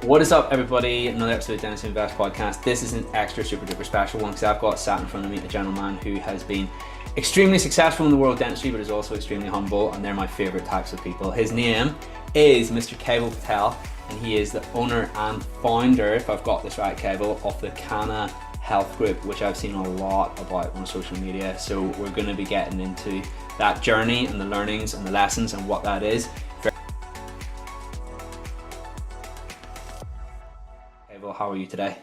What is up, everybody? Another episode of Dynasty Invest podcast. This is an extra super duper special one because I've got sat in front of me a gentleman who has been extremely successful in the world of dentistry, but is also extremely humble, and they're my favorite types of people. His name is Mr. Kaival Patel, and he is the owner and founder, if I've got this right, Kaival, of the Kana Health Group, which I've seen a lot about on social media. So we're going to be getting into that journey and the learnings and the lessons and what that is. How are you today?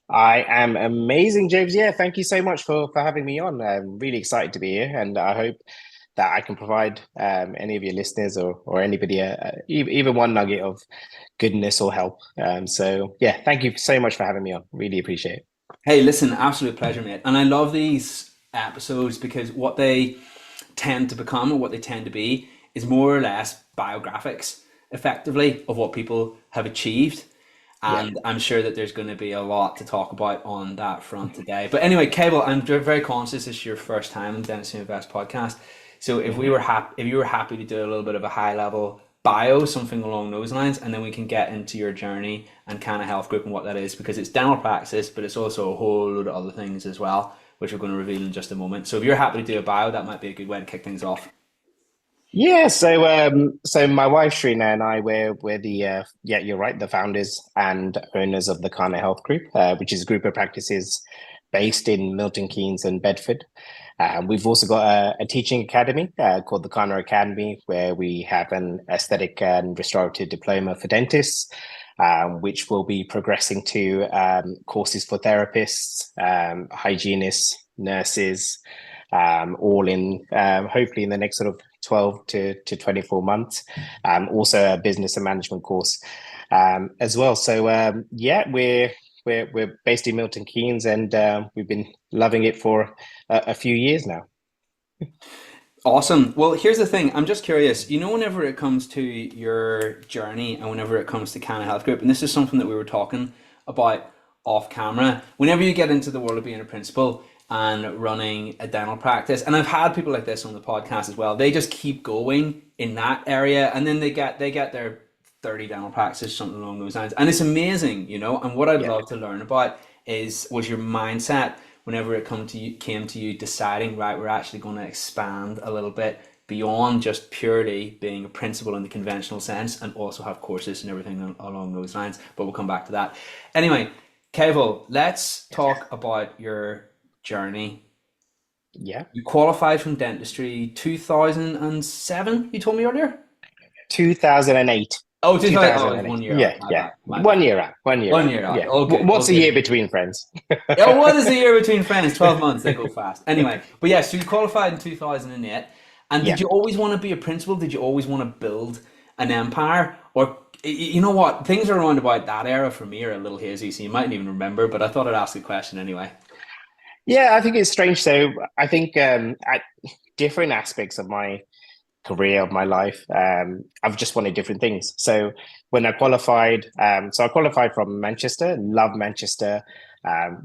I am amazing, James. Yeah, thank you so much for having me on. I'm really excited to be here, and I hope that I can provide any of your listeners or anybody even one nugget of goodness or help. So yeah, thank you so much for having me on. Really appreciate it. Hey, listen, absolute pleasure, mate. And I love these episodes because what they tend to become or what they tend to be is more or less biographics, effectively, of what people have achieved. Yeah. And I'm sure that there's going to be a lot to talk about on that front today. But anyway, Cable, I'm very conscious this is your first time on Dentistry Invest podcast. So if we were happy, if you were happy to do a little bit of a high level bio, something along those lines, and then we can get into your journey and Kana Health Group and what that is, because it's dental practice, but it's also a whole load of other things as well, which we're going to reveal in just a moment. So if you're happy to do a bio, that might be a good way to kick things off. Yeah, so my wife Shrina and I we're the yeah, you're right, the founders and owners of the Kana Health Group, which is a group of practices based in Milton Keynes and Bedford. We've also got a teaching academy called the Kana Academy, where we have an aesthetic and restorative diploma for dentists, which will be progressing to courses for therapists, hygienists, nurses, all in hopefully in the next sort of 12 to 24 months. Also a business and management course as well. So yeah, we're based in Milton Keynes, and we've been loving it for a few years now. Awesome. Well, here's the thing. I'm just curious. Whenever it comes to your journey and whenever it comes to Canada Health Group, and this is something that we were talking about off camera, whenever you get into the world of being a principal and running a dental practice, and I've had people like this on the podcast as well, they just keep going in that area, and then they get their 30 dental practices, something along those lines. And it's amazing. And what I'd Yeah. love to learn about was your mindset whenever it came to you deciding, right, we're actually going to expand a little bit beyond just purely being a principal in the conventional sense and also have courses and everything along those lines. But we'll come back to that. Anyway, Kevo, let's talk about your journey. Yeah. You qualified from dentistry 2007, you told me earlier? 2008. Oh, 2000. Oh, it's 2008. 1 year out. Yeah, My yeah. bad. My bad. 1 year out. 1 year 1 year out. out. Yeah. All good. All What's a good. year between friends? Yeah, what is the year between friends? 12 months, they go fast. Anyway, but yeah, so you qualified in 2008. And did Yeah. you always want to be a principal? Did you always want to build an empire? Or, you know what? Things around about that era for me are a little hazy, so you mightn't even remember, but I thought I'd ask the question anyway. Yeah, I think it's strange. So I think at different aspects of my career, of my life, I've just wanted different things. So when I qualified, so I qualified from Manchester, love Manchester,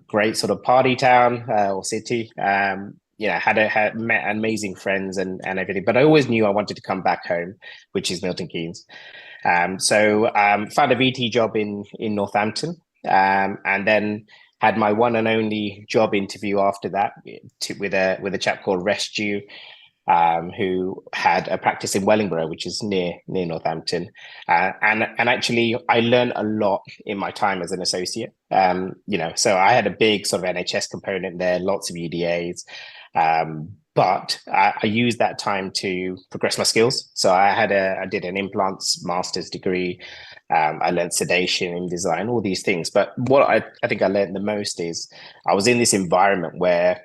great sort of party town or city. Had met amazing friends and everything, but I always knew I wanted to come back home, which is Milton Keynes. So found a VT job in Northampton, and then had my one and only job interview after that with a chap called Rescue, who had a practice in Wellingborough, which is near Northampton, and actually I learned a lot in my time as an associate. So I had a big sort of NHS component there, lots of UDAs, but I used that time to progress my skills. So I did an implants master's degree. I learned sedation and design, all these things. But what I think I learned the most is I was in this environment where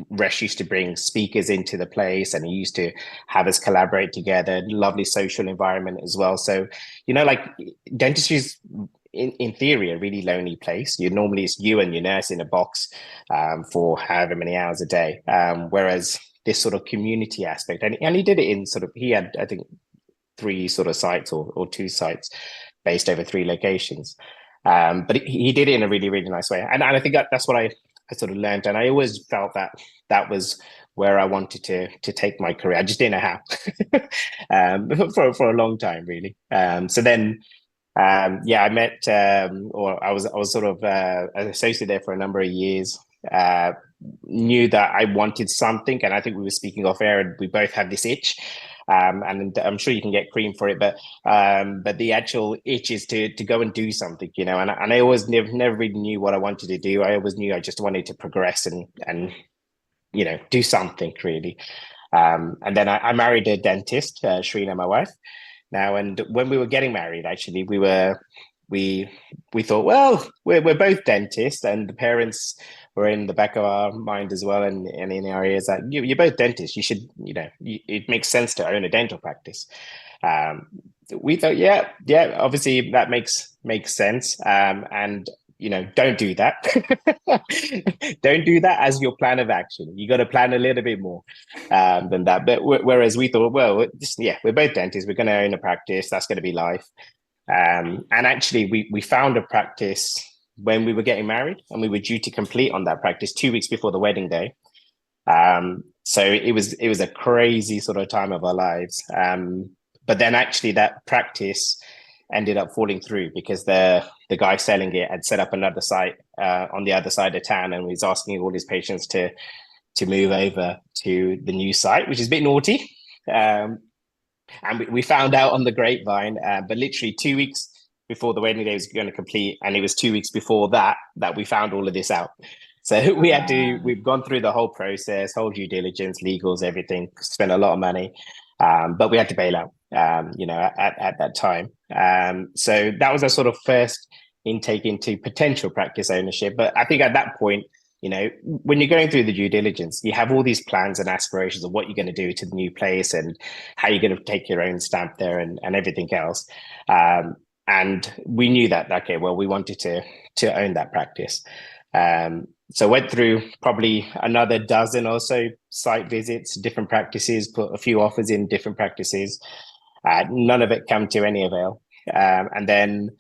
Resh used to bring speakers into the place, and he used to have us collaborate together. Lovely social environment as well. So, like dentistry is in theory a really lonely place. Normally it's you and your nurse in a box for however many hours a day. Whereas this sort of community aspect, and he did it in sort of, he had, I think, three sort of sites or two sites based over three locations. But he did it in a really, really nice way. And I think that's what I sort of learned. And I always felt that that was where I wanted to take my career. I just didn't know how for a long time, really. So then Yeah, I met, or I was sort of an associate there for a number of years. Uh, Knew that I wanted something, and I think we were speaking off air, and we both had this itch. And I'm sure you can get cream for it, but the actual itch is to go and do something, you know. And I always never really knew what I wanted to do. I always knew I just wanted to progress and you know do something really. And then I married a dentist, Shrina, my wife now. And when we were getting married, actually, we we thought, well, we're both dentists, and the parents were in the back of our mind as well, and in areas that you're both dentists, you should, you know, it makes sense to own a dental practice. Um, we thought, yeah, obviously that makes sense. And you know, don't do that. Don't do that as your plan of action. You got to plan a little bit more than that. But whereas we thought, well, just, yeah, we're both dentists. We're going to own a practice. That's going to be life. And actually, we found a practice when we were getting married, and we were due to complete on that practice 2 weeks before the wedding day. So it was a crazy sort of time of our lives. But then actually that practice ended up falling through because the guy selling it had set up another site on the other side of town, and was asking all his patients to move over to the new site, which is a bit naughty. And we found out on the grapevine, but literally 2 weeks before the wedding day was going to complete, and it was 2 weeks before that we found all of this out. So we've gone through the whole process, whole due diligence, legals, everything, spent a lot of money, but we had to bail out, you know, at that time. So that was our sort of first intake into potential practice ownership. But I think at that point, you know, when you're going through the due diligence, you have all these plans and aspirations of what you're going to do to the new place and how you're going to take your own stamp there and everything else. And we knew that, okay, well, we wanted to own that practice. So went through probably another dozen or so site visits, different practices, put a few offers in different practices. None of it came to any avail. And then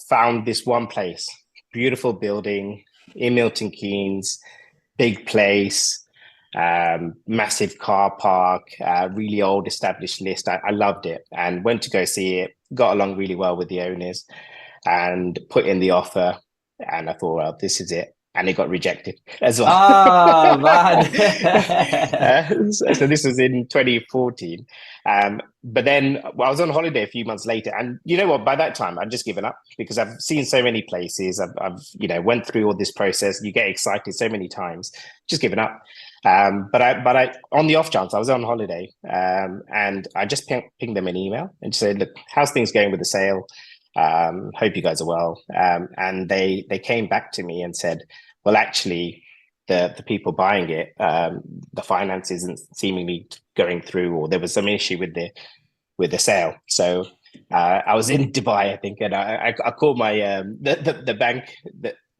found this one place, beautiful building in Milton Keynes, big place, massive car park, really old established list. I loved it and went to go see it, got along really well with the owners and put in the offer. And I thought, well, this is it. And it got rejected as well. Ah, man. So this was in 2014. But then I was on holiday a few months later, and you know what? By that time, I'd just given up because I've seen so many places. I've you know went through all this process. You get excited so many times, just given up. But I on the off chance I was on holiday, and I just pinged them an email and said, look, how's things going with the sale? Hope you guys are well. And they came back to me and said, well, actually, the people buying it, the finance isn't seemingly going through, or there was some issue with the sale. So I was in Dubai, I think, and I called my the bank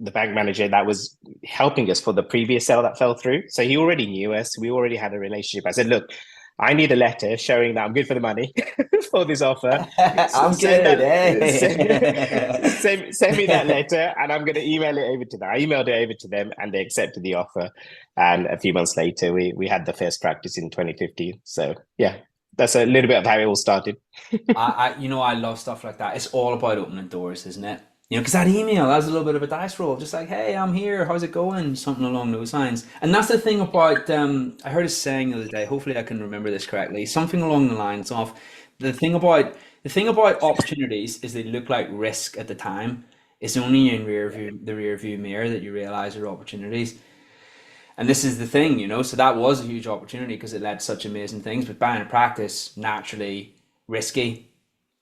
the bank manager that was helping us for the previous sale that fell through. So he already knew us. We already had a relationship. I said, look, I need a letter showing that I'm good for the money for this offer. I'm Send good. that, Hey. send me that letter, and I'm going to email it over to them. I emailed it over to them, and they accepted the offer. And a few months later, we had the first practice in 2015. So yeah, that's a little bit of how it all started. You know, I love stuff like that. It's all about opening doors, isn't it? You know, because that email, that's a little bit of a dice roll, just like, hey, I'm here, how's it going? Something along those lines. And that's the thing about, I heard a saying the other day, hopefully I can remember this correctly, something along the lines of, the thing about opportunities is they look like risk at the time. It's only in the rear view mirror that you realize there are opportunities. And this is the thing, you know, so that was a huge opportunity because it led to such amazing things, but buying a practice, naturally risky.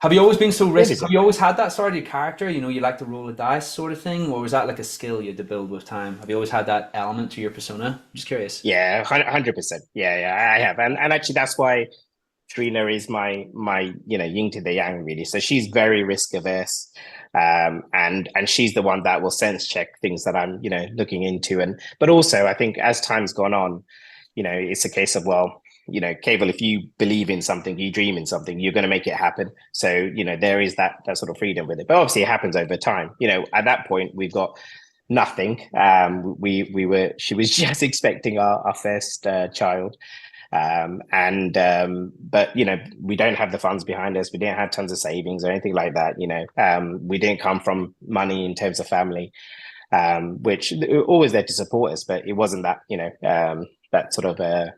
Have you always been so It risky? is. Have you always had that sort of character? You know, you like to roll the dice sort of thing, or was that like a skill you had to build with time? Have you always had that element to your persona? I'm just curious. Yeah, 100%. Yeah, I have, and actually that's why Trina is my you know yin to the yang really. So she's very risk averse, and she's the one that will sense check things that I'm you know looking into, and but also I think as time's gone on, you know it's a case of well you know Kaival, if you believe in something, you dream in something, you're going to make it happen. So you know there is that sort of freedom with it, but obviously it happens over time. You know at that point we've got nothing. We were she was just expecting our first child. But we don't have the funds behind us. We didn't have tons of savings or anything like that. We didn't come from money in terms of family, which were always there to support us, but it wasn't that that sort of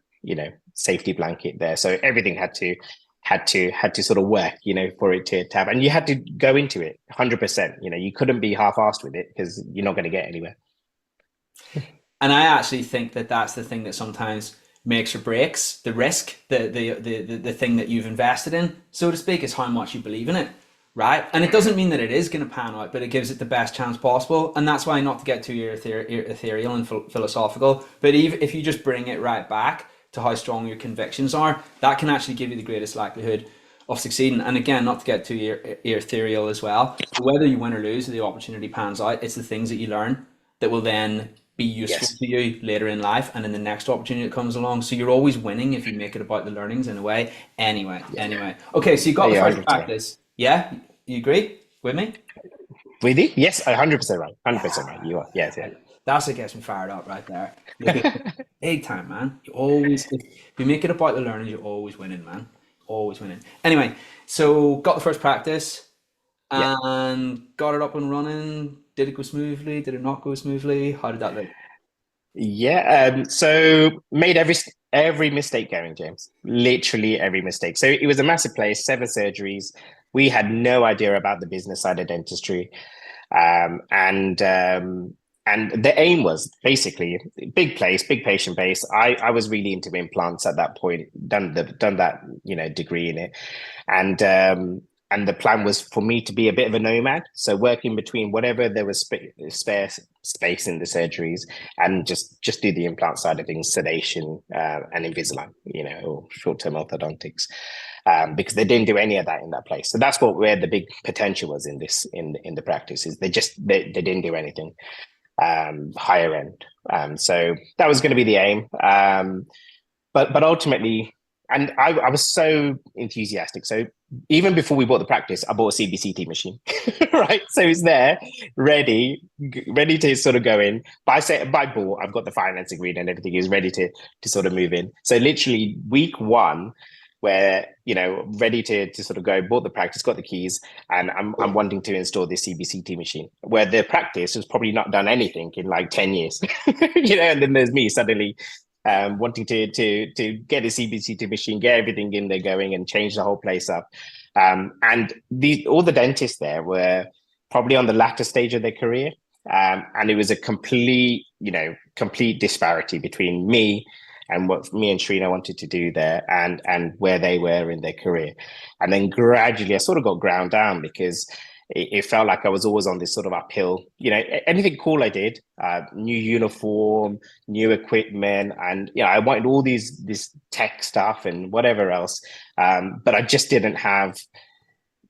safety blanket there. So everything had to sort of work, for it to have, and you had to go into it 100%. You couldn't be half-assed with it because you're not going to get anywhere. And I actually think that that's the thing that sometimes makes or breaks the risk, the thing that you've invested in, so to speak, is how much you believe in it, right? And it doesn't mean that it is going to pan out, but it gives it the best chance possible. And that's why, not to get too ethereal and philosophical, but even if you just bring it right back to how strong your convictions are, that can actually give you the greatest likelihood of succeeding. And again, not to get too ethereal as well, but whether you win or lose, or the opportunity pans out, it's the things that you learn that will then be useful Yes. to you later in life and in the next opportunity that comes along. So you're always winning if you make it about the learnings in a way. Anyway. Okay, so you got the Yeah, first 100%. practice. Yeah? You agree with me? Really? Yes, 100% right. 100% right. You are. Yes, yeah. That's what gets me fired up right there. Look at big time, man. You always, if you make it about the learning, you're always winning, man. Always winning. Anyway, so got the first practice Yeah. and got it up and running. Did it go smoothly? Did it not go smoothly? How did that look? Yeah. So made every mistake going, James. Literally every mistake. So it was a massive place, 7 surgeries. We had no idea about the business side of dentistry. Um, and um, and the aim was basically big place, big patient base. I was really into implants at that point, done that degree in it, and the plan was for me to be a bit of a nomad, so working between whatever there was spare space in the surgeries, and just do the implant side of things, sedation, and Invisalign, or short-term orthodontics, because they didn't do any of that in that place. So that's where the big potential was in this in the practice, is they didn't do anything higher end. So that was going to be the aim. But ultimately, and I was so enthusiastic. So even before we bought the practice, I bought a CBCT machine, right? So it's there, ready to sort of go in. By bought, I've got the finance agreed and everything is ready to sort of move in. So literally week one, where ready to sort of go, bought the practice, got the keys, and I'm wanting to install this CBCT machine, where the practice has probably not done anything in like 10 years. And then there's me suddenly wanting to get a CBCT machine, get everything in there going, and change the whole place up. And all the dentists there were probably on the latter stage of their career, and it was a complete disparity between me and what me and Shrina wanted to do there, and where they were in their career. And then gradually I sort of got ground down, because it felt like I was always on this sort of uphill. Anything cool I did, new uniform, new equipment, and I wanted all this tech stuff and whatever else, but I just didn't have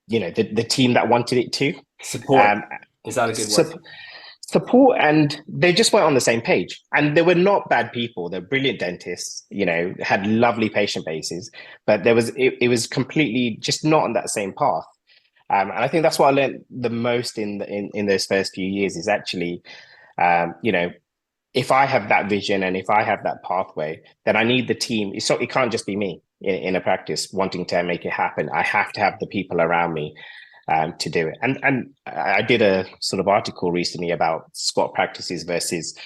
the team that wanted it to. Support. Is that a good word? Support, and they just weren't on the same page. And they were not bad people. They're brilliant dentists, had lovely patient bases, but it was completely just not on that same path. And I think that's what I learned the most in those first few years, is actually, if I have that vision and if I have that pathway, then I need the team. It can't just be me in a practice wanting to make it happen. I have to have the people around me to do it. And I did a sort of article recently about squat practices versus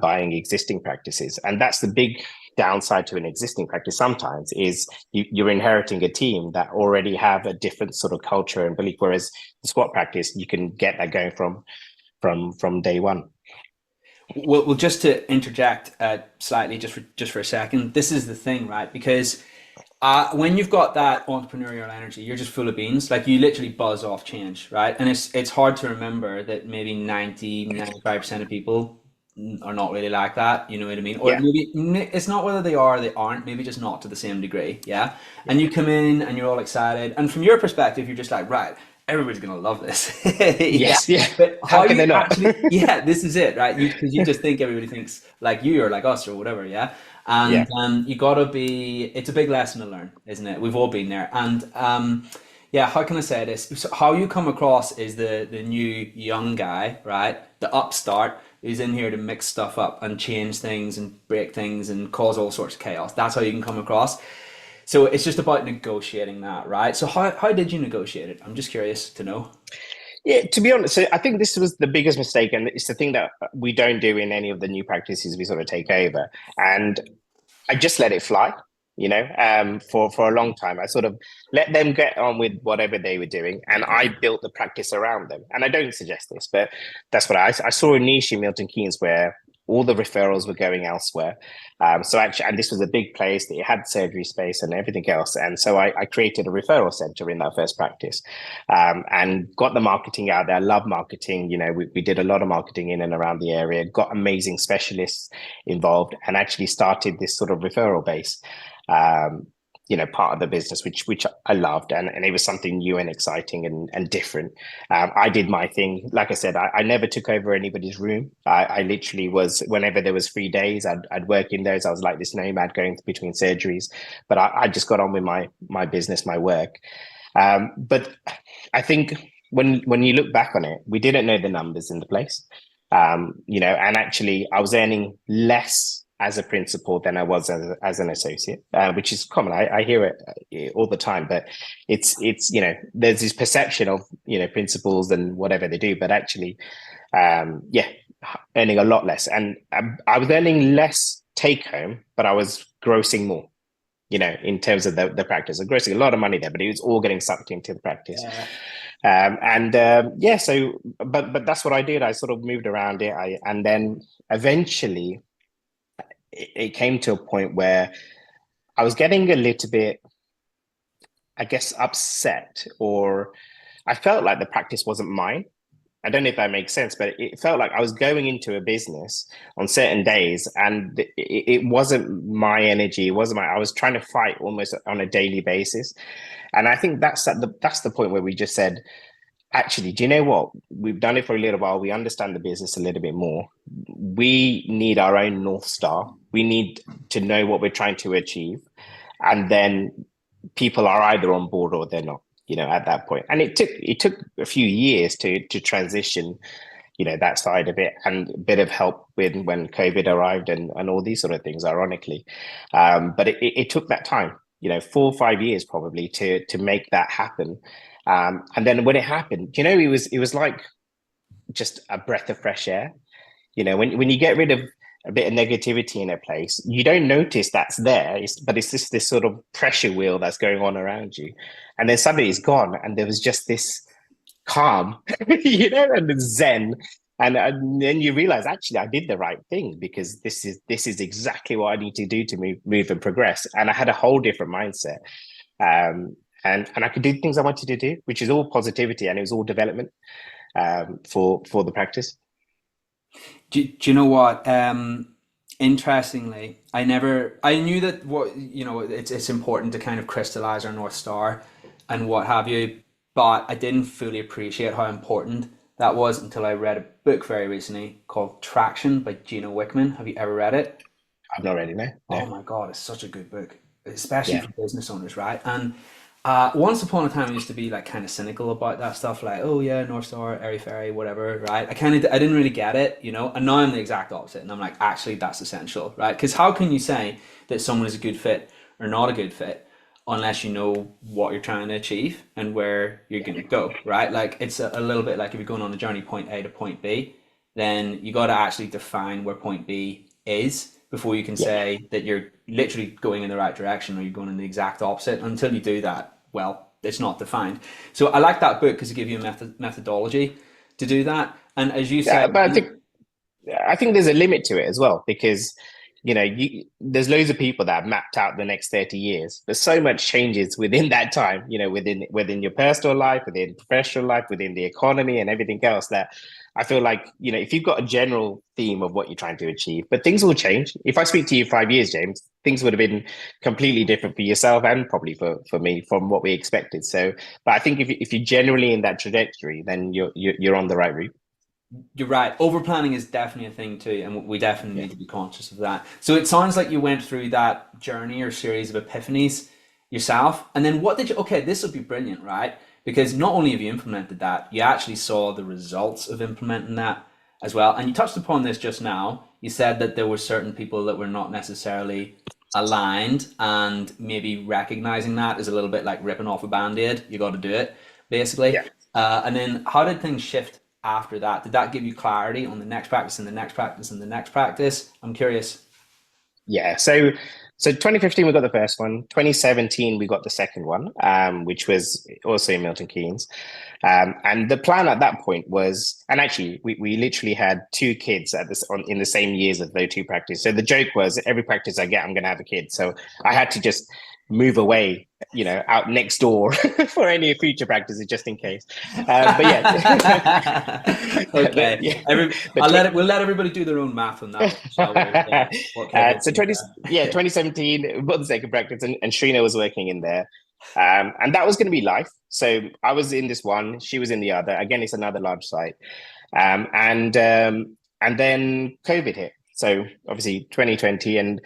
buying existing practices. And that's the big downside to an existing practice sometimes, is you're inheriting a team that already have a different sort of culture and belief, whereas the squat practice, you can get that going from day one. Well, just to interject slightly, just for a second, this is the thing, right? Because when you've got that entrepreneurial energy, you're just full of beans. Like, you literally buzz off change, right? And it's hard to remember that maybe 95% of people are not really like that. You know what I mean? Or Yeah. maybe it's not whether they are or they aren't. Maybe just not to the same degree. Yeah. And you come in and you're all excited, and from your perspective, you're just like, right, everybody's gonna love this. Yeah. Yes. Yeah. But How how can they you not? actually, yeah, this is it, right? Because you just think everybody thinks like you or like us or whatever, yeah. And Yeah. you gotta be. It's a big lesson to learn, isn't it? We've all been there, and yeah, how can I say this? So how you come across is the new young guy, right? The upstart who's in here to mix stuff up and change things and break things and cause all sorts of chaos. That's how you can come across. So it's just about negotiating that, right? So how did you negotiate it? I'm just curious to know. Yeah, to be honest, so I think this was the biggest mistake, and it's the thing that we don't do in any of the new practices we sort of take over. And I just let it fly, for a long time. I sort of let them get on with whatever they were doing, and I built the practice around them. And I don't suggest this, but that's what I saw a niche in Milton Keynes where all the referrals were going elsewhere. So actually, and this was a big place that had surgery space and everything else. And so I created a referral center in that first practice, and got the marketing out there. I love marketing. We did a lot of marketing in and around the area, got amazing specialists involved, and actually started this sort of referral base. Um, part of the business, which I loved, and it was something new and exciting and different. I did my thing. Like I said, I never took over anybody's room. I literally was, whenever there was free days, I'd work in those. I was like this nomad going between surgeries, but I just got on with my business, my work. But I think when you look back on it, we didn't know the numbers in the place. And actually I was earning less as a principal than I was as an associate, which is common. I hear it all the time, but it's there's this perception of principals and whatever they do, but actually, yeah, earning a lot less, and I was earning less take home, but I was grossing more. In terms of the practice, I'm grossing a lot of money there, but it was all getting sucked into the practice. Yeah. Yeah, so but that's what I did. I sort of moved around it. And then eventually it came to a point where I was getting a little bit, I guess, upset, or I felt like the practice wasn't mine. I don't know if that makes sense, but it felt like I was going into a business on certain days, and it wasn't my energy. It wasn't I was trying to fight almost on a daily basis. And I think that's the point where we just said, actually, do you know what? We've done it for a little while. We understand the business a little bit more. We need our own North Star. We need to know what we're trying to achieve. And then people are either on board or they're not, at that point. And it took a few years to transition, that side of it, and a bit of help when COVID arrived and all these sort of things, ironically. But it took that time, 4 or 5 years probably to make that happen. And then when it happened, it was like just a breath of fresh air. When you get rid of a bit of negativity in a place, you don't notice that's there, but it's just this sort of pressure wheel that's going on around you. And then suddenly it's gone, and there was just this calm, and the zen. And then you realize, actually, I did the right thing, because this is exactly what I need to do to move and progress. And I had a whole different mindset. And I could do things I wanted to do, which is all positivity, and it was all development, for the practice. Do you know what? Interestingly, I knew that it's important to kind of crystallize our North Star and what have you, but I didn't fully appreciate how important that was until I read a book very recently called Traction by Gino Wickman. Have you ever read it? I've not read it, no, Oh no. my God, it's such a good book, especially Yeah, for business owners, right? And once upon a time, I used to be like kind of cynical about that stuff, like, oh yeah, North Star, airy fairy, whatever, right? I didn't really get it, and now I'm the exact opposite, and I'm like, actually, that's essential, right? Because how can you say that someone is a good fit or not a good fit unless you know what you're trying to achieve and where you're going to go, right? Like it's a little bit like if you're going on a journey point A to point B, then you got to actually define where point B is before you can yeah. say that you're literally going in the right direction or you're going in the exact opposite. Until you do that, well, it's not defined. So I like that book because it gives you a methodology to do that. And as you Yeah, said, but I think there's a limit to it as well, because there's loads of people that have mapped out the next 30 years, but so much changes within that time, within your personal life, within professional life, within the economy and everything else, that I feel like, if you've got a general theme of what you're trying to achieve, but things will change. If I speak to you 5 years, James, things would have been completely different for yourself and probably for me from what we expected. So, but I think if you're generally in that trajectory, then you're on the right route. you're right. Over planning is definitely a thing too, and we definitely Yeah. need to be conscious of that. So it sounds like you went through that journey or series of epiphanies yourself. And then what did you, okay, this will be brilliant, right? Because not only have you implemented that, you actually saw the results of implementing that as well. And you touched upon this just now. You said that there were certain people that were not necessarily aligned, and maybe recognizing that is a little bit like ripping off a band-aid. You got to do it, basically. Yeah. And then how did things shift after that? Did that give you clarity on the next practice and the next practice and the next practice? I'm curious. Yeah. So 2015 we got the first one. 2017 we got the second one, which was also in Milton Keynes. And the plan at that point was, and actually we literally had two kids at this in the same years of those two practices. So the joke was every practice I get, I'm going to have a kid. So I had to just move away, out next door for any future practices, just in case. But yeah, Okay. yeah, We'll let everybody do their own math on that, shall we? Yeah. What Kaival so thinks 2017 was the second practice, and Shrina was working in there. And that was going to be life. So I was in this one, she was in the other. Again, it's another large site. And then COVID hit. So obviously 2020, and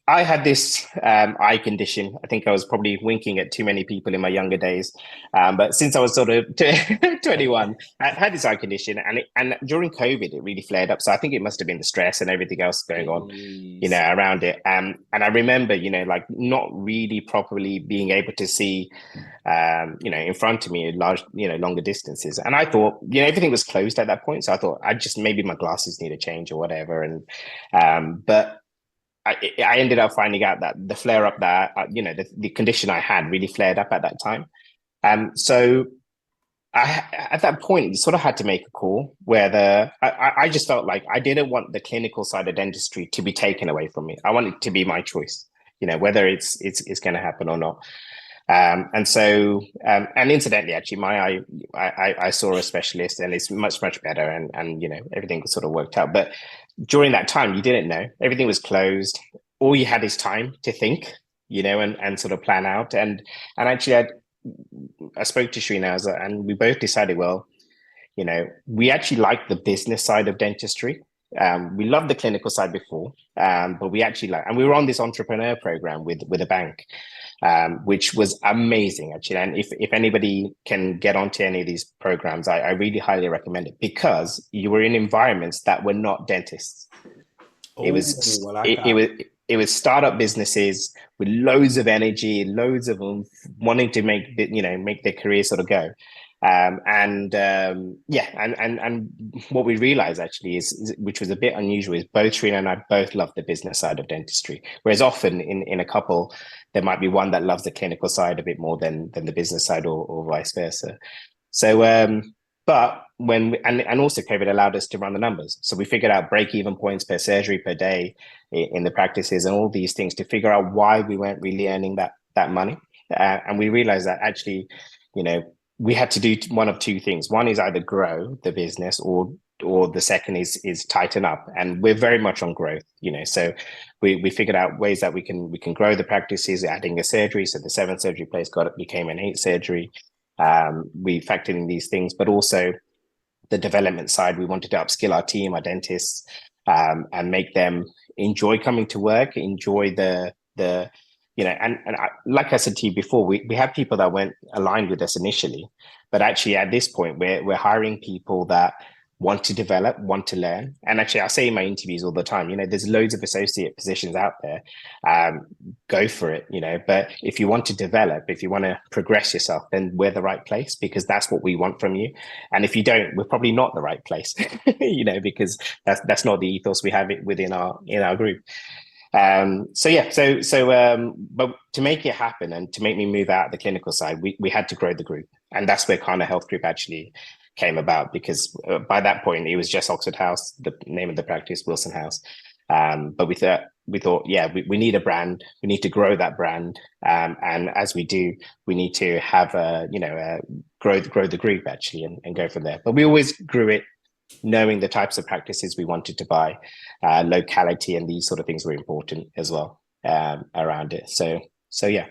I had this eye condition. I think I was probably winking at too many people in my younger days. But since I was sort of 21, I had this eye condition, and during COVID, it really flared up. So I think it must have been the stress and everything else going on, Jeez. around it. And I remember, like not really properly being able to see, in front of me large, longer distances. And I thought, everything was closed at that point. So I thought maybe my glasses need a change or whatever. But I ended up finding out that the flare up that, the condition I had really flared up at that time. So at that point, you sort of had to make a call where I just felt like I didn't want the clinical side of dentistry to be taken away from me. I want it to be my choice, whether it's going to happen or not. And incidentally, actually, my eye, I saw a specialist, and it's much, much better, and everything sort of worked out. But during that time, you didn't know, everything was closed. All you had is time to think, and sort of plan out. And actually, I spoke to Shrina, and we both decided, well, we actually like the business side of dentistry. We loved the clinical side before, but we actually and we were on this entrepreneur program with a bank, which was amazing, actually. And if anybody can get onto any of these programs, I really highly recommend it, because you were in environments that were not dentists. I like It was startup businesses with loads of energy, loads of them wanting to make their career sort of go. And what we realized actually is, which was a bit unusual, is both Shrina and I both love the business side of dentistry. Whereas often in a couple, there might be one that loves the clinical side a bit more than the business side, or vice versa. So, but and also COVID allowed us to run the numbers. So we figured out break-even points per surgery per day in the practices, and all these things to figure out why we weren't really earning that money. And we realized that actually, we had to do one of two things. One is either grow the business, or the second is tighten up. And we're very much on growth, So we figured out ways that we can grow the practices, adding a surgery. So the 7 surgery place became an 8 surgery. We factored in these things, but also the development side. We wanted to upskill our team, our dentists, and make them enjoy coming to work, enjoy like I said to you before, we have people that weren't aligned with us initially, but actually at this point we're hiring people that want to develop, want to learn. And actually, I say in my interviews all the time, there's loads of associate positions out there. Go for it, But if you want to develop, if you want to progress yourself, then we're the right place, because that's what we want from you. And if you don't, we're probably not the right place, because that's not the ethos we have within our group. But to make it happen and to make me move out of the clinical side, we had to grow the group. And that's where Kana Health Group actually came about, because by that point it was just Oxford House, the name of the practice, Wilson House. But we thought, yeah, we need a brand. We need to grow that brand. And as we do, we need to have grow the group actually, and go from there. But we always grew it knowing the types of practices we wanted to buy, locality, and these sort of things were important as well, around it. So yeah.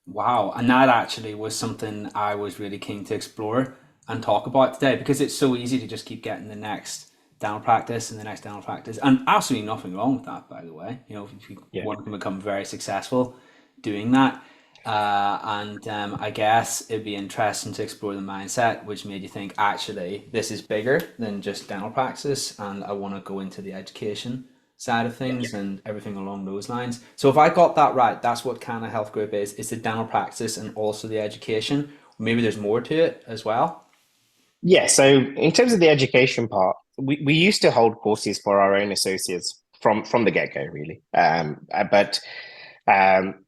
Wow, and that actually was something I was really keen to explore and talk about today, because it's so easy to just keep getting the next dental practice and the next dental practice, and absolutely nothing wrong with that, by the way. If you Yeah. want to become very successful, doing that. And I guess it'd be interesting to explore the mindset which made you think, actually, this is bigger than just dental practice, and I want to go into the education side of things and everything along those lines. So if I got that right, that's what kind of health group is. It's the dental practice and also the education. Maybe there's more to it as well. Yeah, so in terms of the education part, we used to hold courses for our own associates from the get-go, really. But um,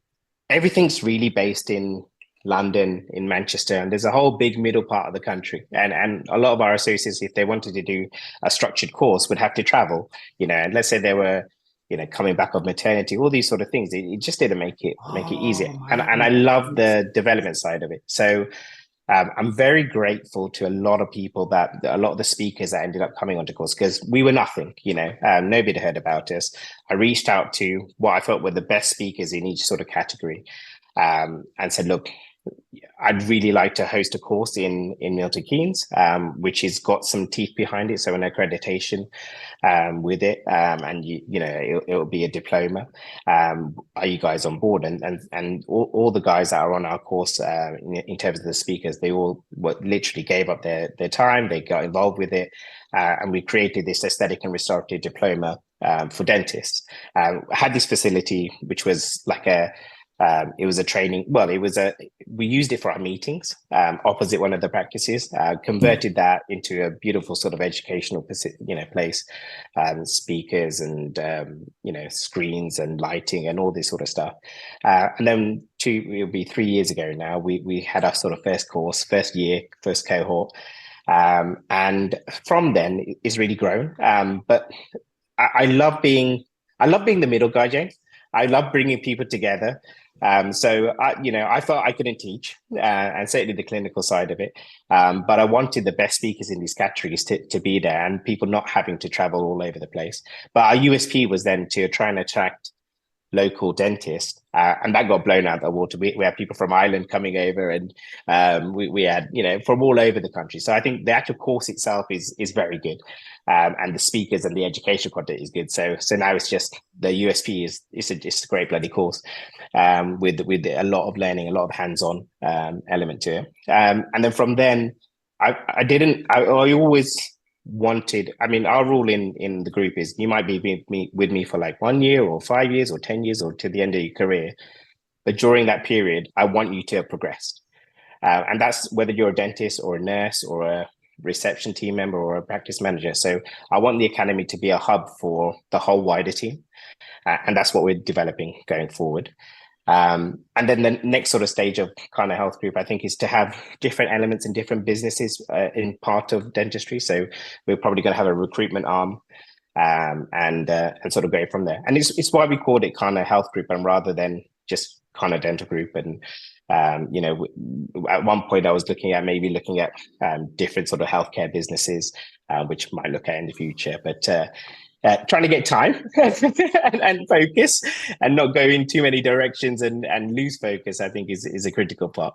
everything's really based in London, in Manchester, and there's a whole big middle part of the country. And a lot of our associates, if they wanted to do a structured course, would have to travel, and let's say they were, coming back of maternity, all these sort of things. It just didn't make it easier. Oh And I man. love the development side of it. So I'm very grateful to a lot of people a lot of the speakers that ended up coming onto course, because we were nothing, nobody heard about us. I reached out to what I felt were the best speakers in each sort of category, and said, look, I'd really like to host a course in Milton Keynes, which has got some teeth behind it, so an accreditation with it, and it'll be a diploma. Are you guys on board? And all the guys that are on our course, in terms of the speakers, they all literally gave up their time. They got involved with it, and we created this aesthetic and restorative diploma for dentists. Had this facility, which was like it was a training. Well, we used it for our meetings, opposite one of the practices, converted that into a beautiful sort of educational, place, speakers and, screens and lighting and all this sort of stuff. And then it'll be 3 years ago now, we had our sort of first course, first year, first cohort. And from then it's really grown. But I love being the middle guy, James. I love bringing people together. So I thought I couldn't teach, and certainly the clinical side of it. But I wanted the best speakers in these categories to be there, and people not having to travel all over the place. But our USP was then to try and attract local dentist, and that got blown out of the water. We had people from Ireland coming over, and we had from all over the country. So I think the actual course itself is very good, and the speakers and the education content is good. So now it's just the USP is it's a great bloody course, with a lot of learning, a lot of hands-on element to it, and then from then I always wanted. I mean, our rule in the group is you might be with me for like 1 year or 5 years or 10 years or to the end of your career, but during that period I want you to have progressed, and that's whether you're a dentist or a nurse or a reception team member or a practice manager. So I want the academy to be a hub for the whole wider team, and that's what we're developing going forward. And then the next sort of stage of kind of health group, I think, is to have different elements in different businesses in part of dentistry. So we're probably going to have a recruitment arm, and sort of go from there. And it's why we called it kind of health group, and rather than just kind of dental group. And at one point I was looking at different sort of healthcare businesses, which might look at in the future, but trying to get time and focus and not go in too many directions and lose focus, I think is a critical part.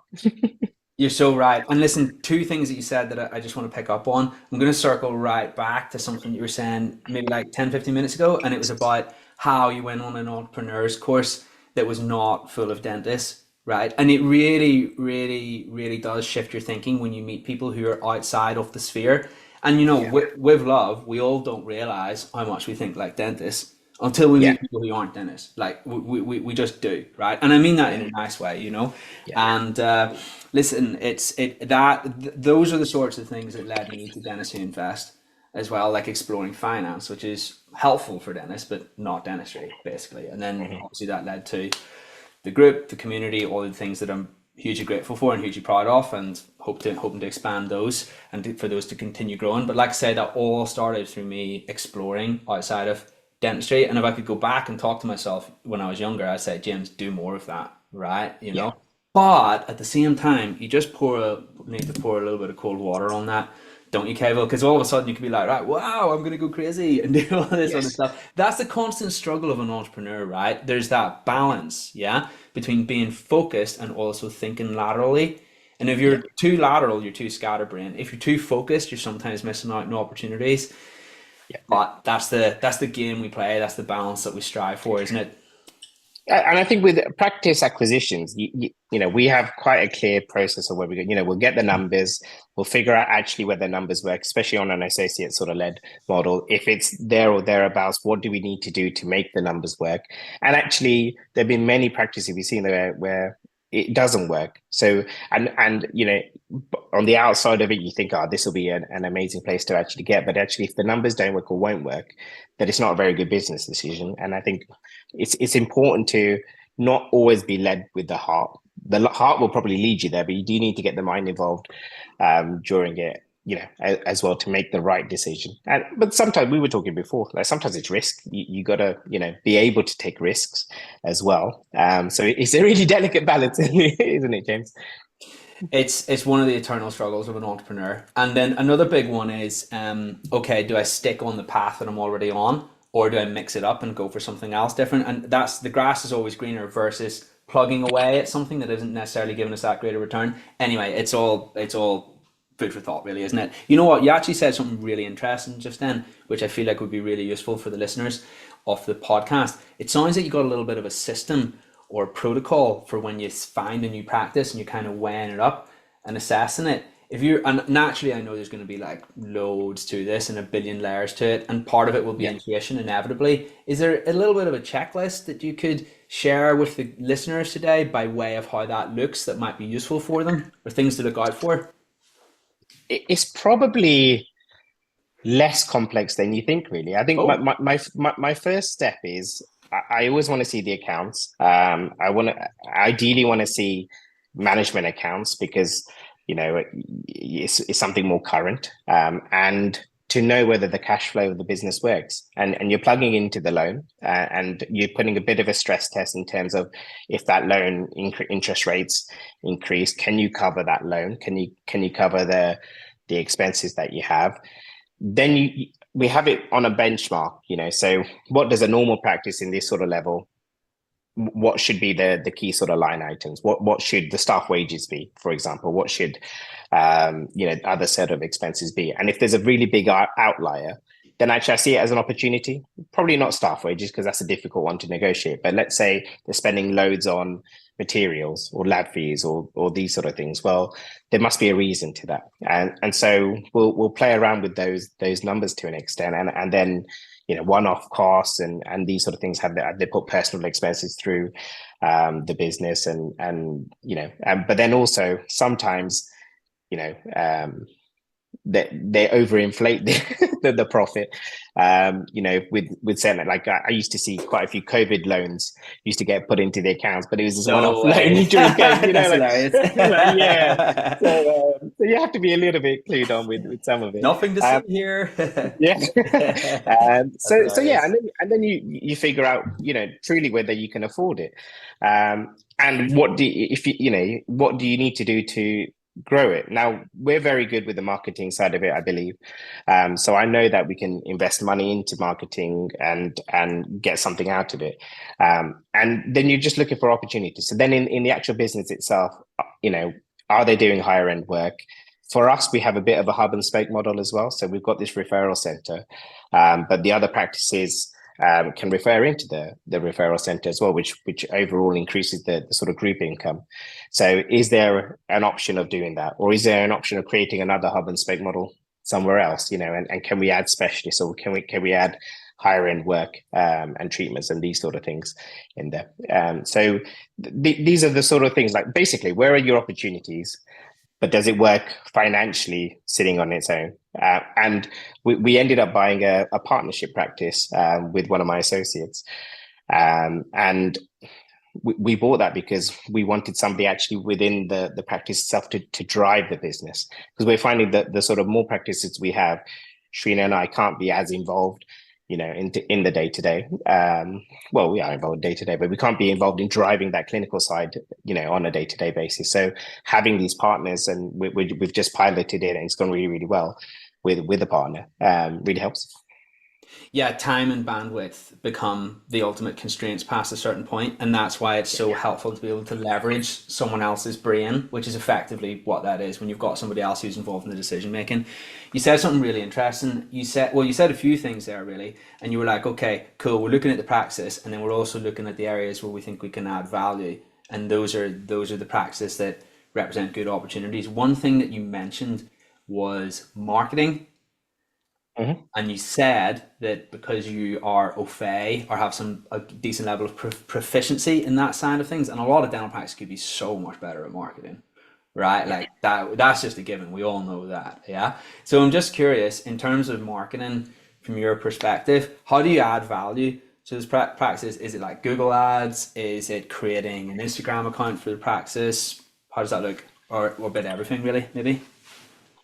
You're so right. And listen, two things that you said that I just want to pick up on. I'm going to circle right back to something you were saying maybe like 10, 15 minutes ago. And it was about how you went on an entrepreneur's course that was not full of dentists, right? And it really, really, really does shift your thinking when you meet people who are outside of the sphere. And Yeah. with love, we all don't realize how much we think like dentists until we Yeah. meet people who aren't dentists. Like we just do, right? And I mean that in a nice way. Yeah. And listen, those are the sorts of things that led me to Dentistry Invest as well, like exploring finance, which is helpful for dentists, but not dentistry, basically. And then Mhm. obviously that led to the group, the community, all the things that I'm hugely grateful for and hugely proud of, and hoping to expand those and for those to continue growing. But like I said, that all started through me exploring outside of dentistry. And if I could go back and talk to myself when I was younger, I'd say, James, do more of that, right? Yeah. But at the same time, you just need to pour a little bit of cold water on that, don't you, Kaival? Because all of a sudden you could be like, right, wow, I'm gonna go crazy and do all this other Yes. stuff. That's the constant struggle of an entrepreneur, right? There's that balance, yeah, between being focused and also thinking laterally. And if Yeah. you're too lateral, you're too scatterbrained. If you're too focused, you're sometimes missing out on opportunities. Yeah. But that's the game we play. That's the balance that we strive for, isn't it? And I think with practice acquisitions, we have quite a clear process of where we go. We'll get the numbers, we'll figure out actually where the numbers work, especially on an associate sort of led model. If it's there or thereabouts, what do we need to do to make the numbers work? And actually, there have been many practices we've seen where it doesn't work. So, and on the outside of it, you think, oh, this will be an amazing place to actually get. But actually, if the numbers don't work or won't work, that it's not a very good business decision. And I think it's important to not always be led with the heart. The heart will probably lead you there, but you do need to get the mind involved during it, as well, to make the right decision. But sometimes, we were talking before, like sometimes it's risk. You got to, be able to take risks as well. So it's a really delicate balance, isn't it, James? It's one of the eternal struggles of an entrepreneur. And then another big one is, okay, do I stick on the path that I'm already on, or do I mix it up and go for something else different? And that's the grass is always greener versus plugging away at something that isn't necessarily giving us that greater return. Anyway, it's all food for thought, really, isn't it? You know what? You actually said something really interesting just then, which I feel like would be really useful for the listeners of the podcast. It sounds like you got a little bit of a system or protocol for when you find a new practice and you're kind of weighing it up and assessing it. If you're, and naturally, I know there's going to be like loads to this and a billion layers to it, and part of it will be intuition inevitably. Is there a little bit of a checklist that you could share with the listeners today by way of how that looks that might be useful for them, or things to look out for? It's probably less complex than you think, really. I think Oh, my first step is I always want to see the accounts. Ideally want to see management accounts, because it's something more current, and to know whether the cash flow of the business works, and you're plugging into the loan, and you're putting a bit of a stress test in terms of, if that loan interest rates increase, can you cover that loan? Can you cover the expenses that you have? Then we have it on a benchmark. So what does a normal practice in this sort of level, what should be the key sort of line items? What should the staff wages be, for example? What should other set of expenses be? And if there's a really big outlier, then actually I see it as an opportunity. Probably not staff wages, because that's a difficult one to negotiate. But let's say they're spending loads on materials or lab fees or these sort of things. Well, there must be a reason to that, and so we'll play around with those numbers to an extent, and then one-off costs and these sort of things, have they put personal expenses through the business, but then also sometimes they overinflate the profit, with certain, like I used to see quite a few COVID loans used to get put into the accounts, but it was just no one-off way. loan during COVID, That's hilarious. yeah. So you have to be a little bit clued on with some of it. Nothing to see here. Yeah. That's So yeah, hilarious. and then you figure out, truly whether you can afford it, and what do you, if what do you need to do to grow it. Now, we're very good with the marketing side of it, I believe. So I know that we can invest money into marketing and get something out of it. And then you're just looking for opportunities. So then in the actual business itself, are they doing higher end work? For us, we have a bit of a hub and spoke model as well. So we've got this referral center, but the other practices can refer into the referral center as well, which overall increases the sort of group income. So is there an option of doing that, or is there an option of creating another hub and spoke model somewhere else? And can we add specialists, or can we add higher end work and treatments and these sort of things in there? So these are the sort of things, like basically, where are your opportunities? But does it work financially sitting on its own? And we ended up buying a partnership practice with one of my associates. And we bought that because we wanted somebody actually within the practice itself to drive the business. Because we're finding that the sort of more practices we have, Shrina and I can't be as involved in the day to day. Well, we are involved day to day, but we can't be involved in driving that clinical side, on a day to day basis. So having these partners, and we've just piloted it, and it's gone really, really well with a partner, really helps. Yeah, time and bandwidth become the ultimate constraints past a certain point, and that's why it's so helpful to be able to leverage someone else's brain, which is effectively what that is when you've got somebody else who's involved in the decision making. You said something really interesting. You said a few things there really, and you were like, okay, cool, we're looking at the praxis, and then we're also looking at the areas where we think we can add value, and those are the practices that represent good opportunities. One thing that you mentioned was marketing, Mhm. and you said that because you are au fait or have a decent level of proficiency in that side of things, and a lot of dental practice could be so much better at marketing, right? Yeah. Like that's just a given. We all know that, yeah. So I'm just curious, in terms of marketing, from your perspective, how do you add value to this practice? Is it like Google Ads? Is it creating an Instagram account for the practice? How does that look? Or a bit of everything, really, maybe?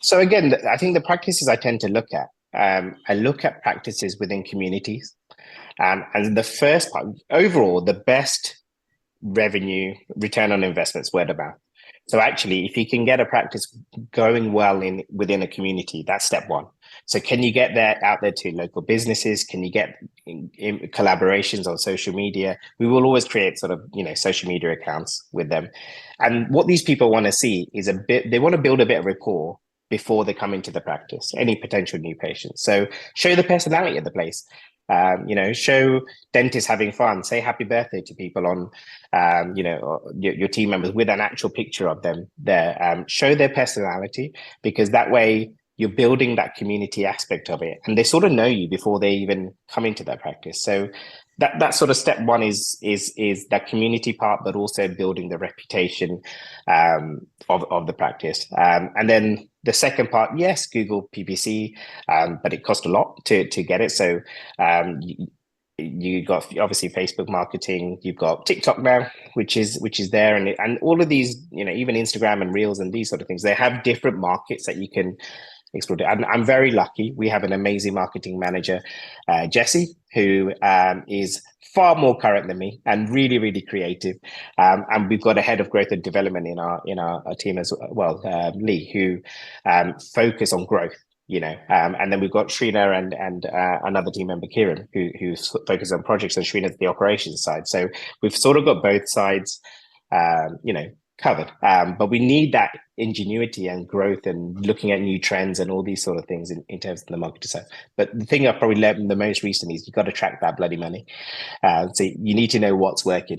So again, I think the practices I tend to look at, I look at practices within communities. And the first part, overall, the best revenue return on investments word of mouth. So actually, if you can get a practice going well in within a community, that's step one. So can you get that out there to local businesses? Can you get in collaborations on social media? We will always create sort of social media accounts with them, and what these people want to see is a bit. They want to build a bit of rapport before they come into the practice. Any potential new patients. So show the personality of the place. Show dentists having fun. Say happy birthday to people on your team members with an actual picture of them there. Show their personality, because that way you're building that community aspect of it, and they sort of know you before they even come into their practice. So that sort of step one is that community part, but also building the reputation of the practice. And then the second part, yes, Google PPC, but it costs a lot to get it. So you got obviously Facebook marketing, you've got TikTok now, which is there, and all of these, even Instagram and Reels and these sort of things, they have different markets that you can explore. And I'm very lucky. We have an amazing marketing manager, Jesse, who is far more current than me and really, really creative. And we've got a head of growth and development in our team as well, Lee, who focus on growth. And then we've got Shrina and another team member, Kieran, who's focused on projects, and Shrina's the operations side. So we've sort of got both sides, covered. But we need that ingenuity and growth and looking at new trends and all these sort of things in terms of the marketing side. But the thing I've probably learned the most recently is you've got to track that bloody money. So you need to know what's working.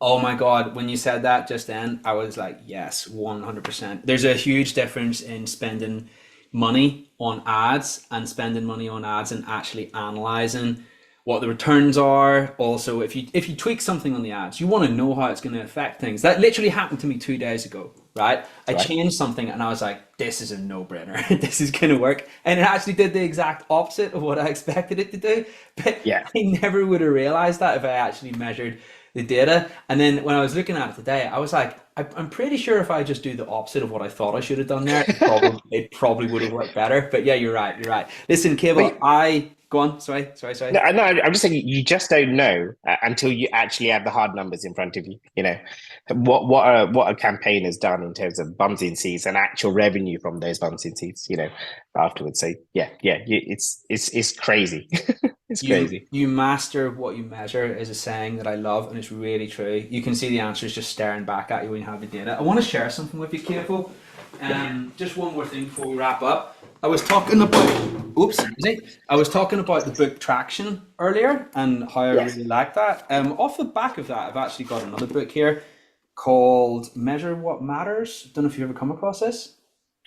Oh my God, when you said that just then, I was like, yes, 100%. There's a huge difference in spending money on ads and spending money on ads and actually analyzing what the returns are. Also, if you tweak something on the ads, you want to know how it's going to affect things. That literally happened to me 2 days ago, right? I Right. changed something and I was like, this is a no-brainer. This is going to work. And it actually did the exact opposite of what I expected it to do. But Yeah. I never would have realized that if I actually measured the data. And then when I was looking at it today, I was like, I'm pretty sure if I just do the opposite of what I thought I should have done there, it probably would have worked better. But yeah, you're right. You're right. Listen, Cable, But I go on. Sorry. no, I'm just saying you just don't know until you actually have the hard numbers in front of you. What a campaign has done in terms of bums in seats and actual revenue from those bums in seats. Afterwards. So yeah, it's crazy. It's You crazy. you master what you measure is a saying that I love, and it's really true. You can see the answers just staring back at you when you have the data. I want to share something with you, Kevo. Just one more thing before we wrap up. I was talking about, oops, is it? I was talking about the book Traction earlier and how I Yes. really like that. Off the back of that, I've actually got another book here called Measure What Matters. Don't know if you ever come across this.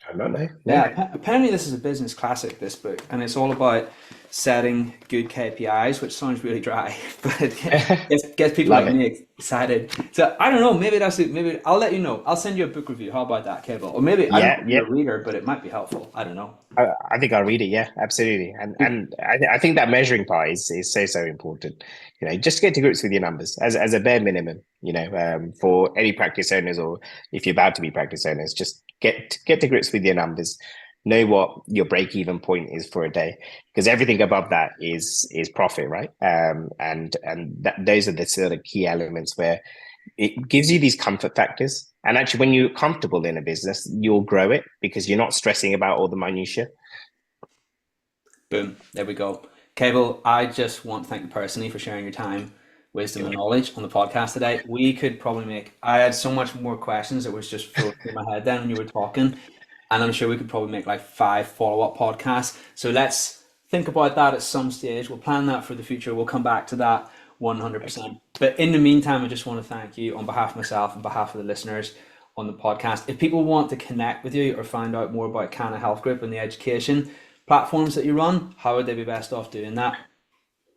I don't know. No. Yeah, apparently this is a business classic, this book, and it's all about setting good KPIs, which sounds really dry, but it gets people Love like it. me excited. So I don't know, maybe that's it. Maybe I'll let you know. I'll send you a book review. How about that, Cable? Or maybe I don't know Yeah, if yeah. you're a reader, but it might be helpful. I don't know. I think I'll read it. Yeah, absolutely. And I think that measuring part is so important. Just to get to grips with your numbers as a bare minimum. For any practice owners, or if you're about to be practice owners, just get to grips with your numbers. Know what your break even point is for a day, because everything above that is profit, right? And those are the sort of key elements where it gives you these comfort factors. And actually, when you're comfortable in a business, you'll grow it because you're not stressing about all the minutiae. Boom. There we go. Cable, I just want to thank you personally for sharing your time, wisdom, and knowledge on the podcast today. We could probably I had so much more questions that was just flowing through my head then when you were talking. And I'm sure we could probably make like 5 follow-up podcasts. So let's think about that at some stage. We'll plan that for the future. We'll come back to that 100%. But in the meantime, I just want to thank you on behalf of myself, on behalf of the listeners on the podcast. If people want to connect with you or find out more about Canna Health Group and the education platforms that you run, how would they be best off doing that?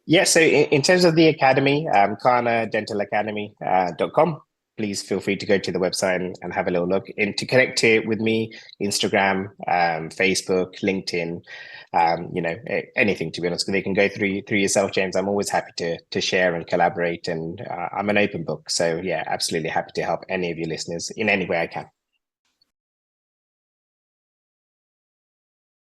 Yeah, so in terms of the academy, KanaDentalAcademy.com. Please feel free to go to the website and have a little look. And to connect it with me, Instagram, Facebook, LinkedIn, anything, to be honest. They can go through yourself, James. I'm always happy to share and collaborate, and I'm an open book. So yeah, absolutely happy to help any of your listeners in any way I can.